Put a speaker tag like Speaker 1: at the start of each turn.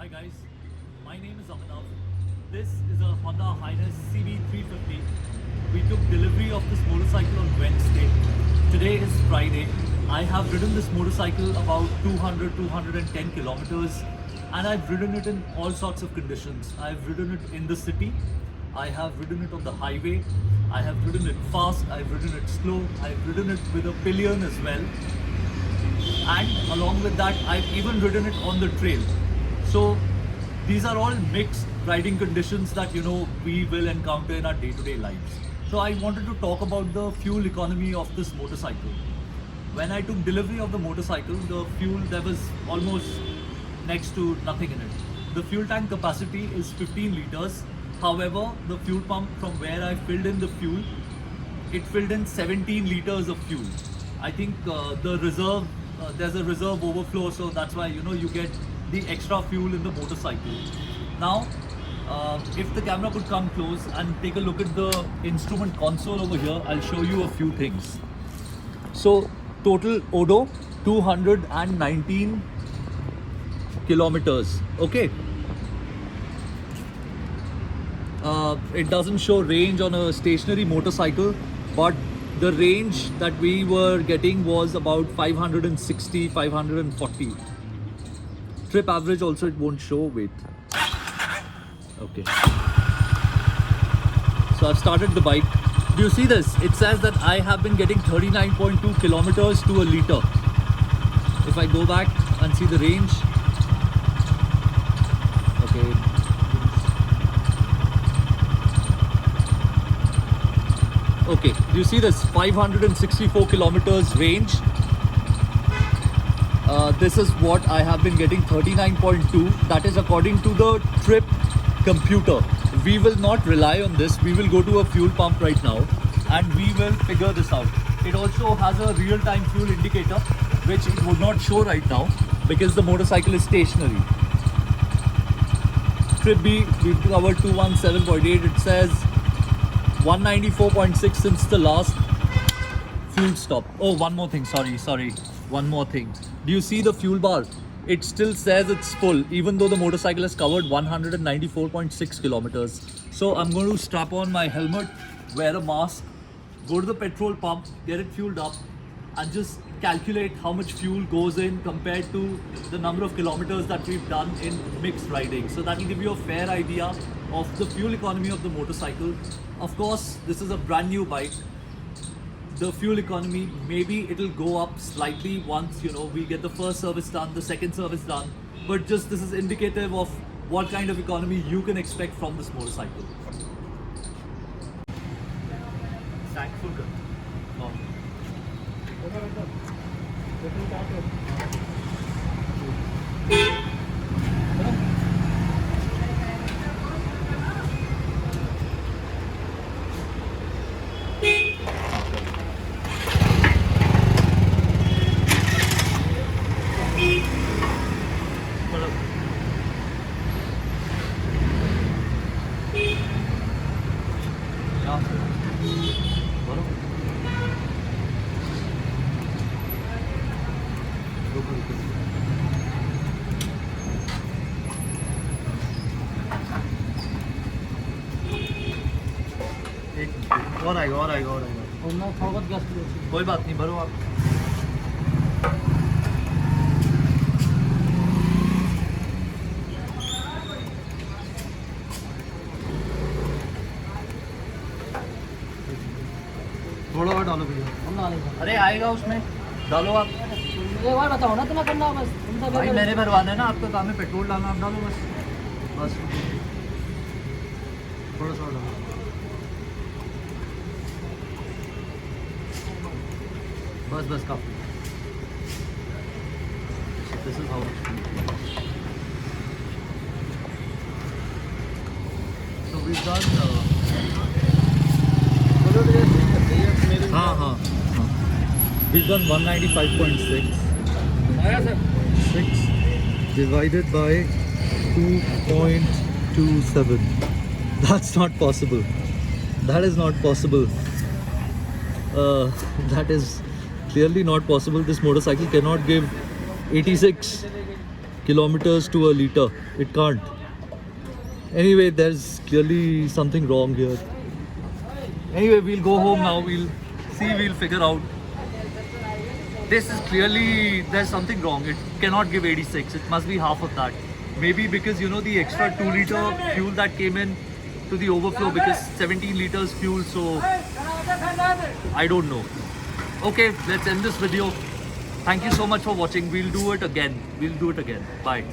Speaker 1: Hi guys, my name is Amanav. This is a Honda Highness CB350. We took delivery of this motorcycle on Wednesday. Today is Friday. I have ridden this motorcycle about 210 kilometers and I've ridden it in all sorts of conditions. I've ridden it in the city, I have ridden it on the highway, I have ridden it fast, I've ridden it slow, I've ridden it with a pillion as well. And along with that, I've even ridden it on the trail. So these are all mixed riding conditions that we will encounter in our day-to-day lives. So I wanted to talk about the fuel economy of this motorcycle. When I took delivery of the motorcycle, the fuel, there was almost next to nothing in it. The fuel tank capacity is 15 liters. However, the fuel pump from where I filled in the fuel, it filled in 17 liters of fuel. I think the reserve, there's a reserve overflow, so that's why you get the extra fuel in the motorcycle. Now, if the camera could come close and take a look at the instrument console over here, I'll show you a few things. So total odo 219 kilometers. Okay. It doesn't show range on a stationary motorcycle, but the range that we were getting was about 560, 540. Trip average also it won't show. Wait. Okay. So I've started the bike. Do you see this? It says that I have been getting 39.2 kilometers to a liter. If I go back and see the range. Okay. Okay, do you see this? 564 kilometers range. This is what I have been getting, 39.2. That is according to the trip computer. We will not rely on this. We will go to a fuel pump right now and we will figure this out. It also has a real-time fuel indicator, which it would not show right now because the motorcycle is stationary. Trip B, we've covered 217.8. It says 194.6 since the last fuel stop. Oh, one more thing. Sorry. One more thing. Do you see the fuel bar? It still says it's full, even though the motorcycle has covered 194.6 kilometers. So I'm going to strap on my helmet, wear a mask, go to the petrol pump, get it fueled up, and just calculate how much fuel goes in compared to the number of kilometers that we've done in mixed riding. So that will give you a fair idea of the fuel economy of the motorcycle. Of course, this is a brand new bike. The fuel economy, maybe it'll go up slightly once we get the first service done, the second service done, but just this is indicative of what kind of economy you can expect from this motorcycle. Thankful. और आएगा कोई बात नहीं, भरो आप। थोड़ा और डालो भैया। अरे आएगा उसमें, डालो आप।
Speaker 2: एक बार बताओ ना, इतना करना बस।
Speaker 1: भाई मैंने भरवाना है ना, आपका काम है पेट्रोल डालना, आप डालो बस थोड़ा सा डालो। बस काफी। This is how it should be. So we've done हाँ we've done 195.6 divided by 2.27. That's not possible. That is not possible. That is clearly not possible. This motorcycle cannot give 86 kilometers to a liter. It can't. Anyway, there's clearly something wrong here. Anyway, we'll go home now. We'll figure out. This is clearly, there's something wrong. It cannot give 86. It must be half of that. Maybe because, you know, the extra 2 liter fuel that came in to the overflow, because 17 liters fuel, so I don't know. Okay, let's end this video. Thank you so much for watching. We'll do it again. Bye.